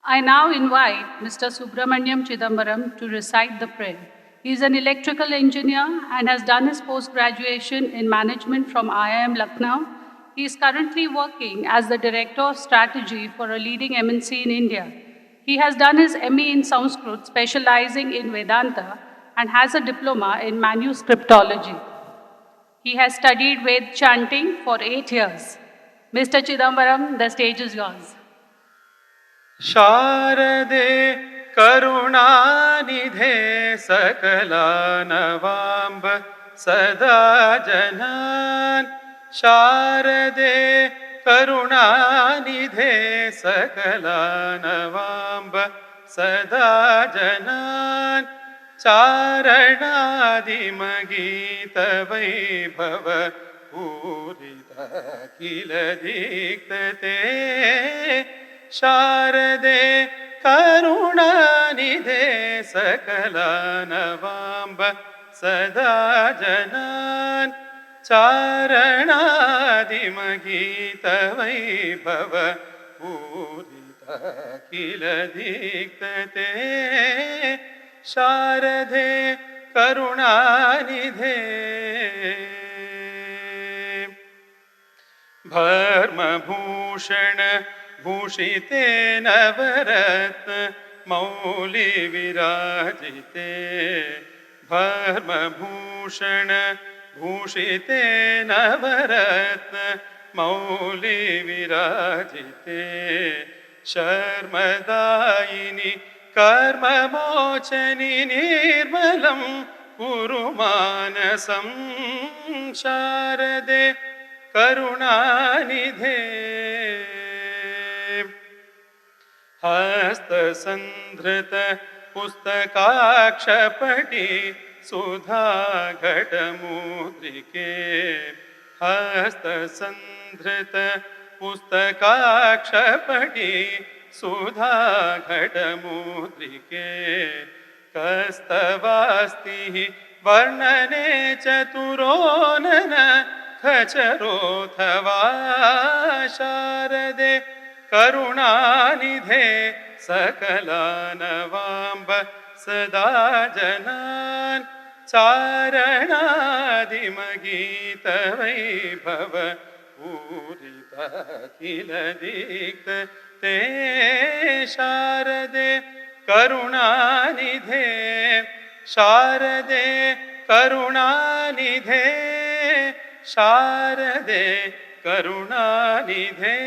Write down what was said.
I now invite Mr. Subramaniam Chidambaram to recite the prayer. He is an electrical engineer and has done his post-graduation in management from IIM Lucknow. He is currently working as the Director of Strategy for a leading MNC in India. He has done his ME in Sanskrit, specializing in Vedanta, and has a diploma in manuscriptology. He has studied Ved chanting for 8 years. Mr. Chidambaram, the stage is yours. शारदे करुणानिधे सकलानवाम्ब सदा जनान् शारदे करुणानिधे सकलानवाम्ब सदा जनान् चारणादिमगीतवैभव पूरित किल दीक्तते शारदे करुणानिधे सकलानवाम्ब सदा जनान् चारणादिमगीतवैभव पूरित किल दीक्तते शारदे करुणानिधे भर्मभूषण भूषिते नवरत्न मौलि विराजिते भर्मभूषण भूषिते नवरत्न मौलि विराजिते शर्मदायिनि कर्ममोचनि निर्मलं कुरु मानसं शारदे करुणानिधे हस्तसन्धृत पुस्तकाक्षपटि सुधाघटमुद्रिके हस्तसन्धृत पुस्तकाक्षपटि सुधाघटमुद्रिके कस्तवास्ति वर्णने चतुरोनन खचरोऽथवा शारदे करुणानिधे सकलानवाम्ब सदा जनान् चारणादिमगीतवैभव पूरित किल दीक्तते शारदे करुणानिधे शारदे करुणानिधे शारदे करुणानिधे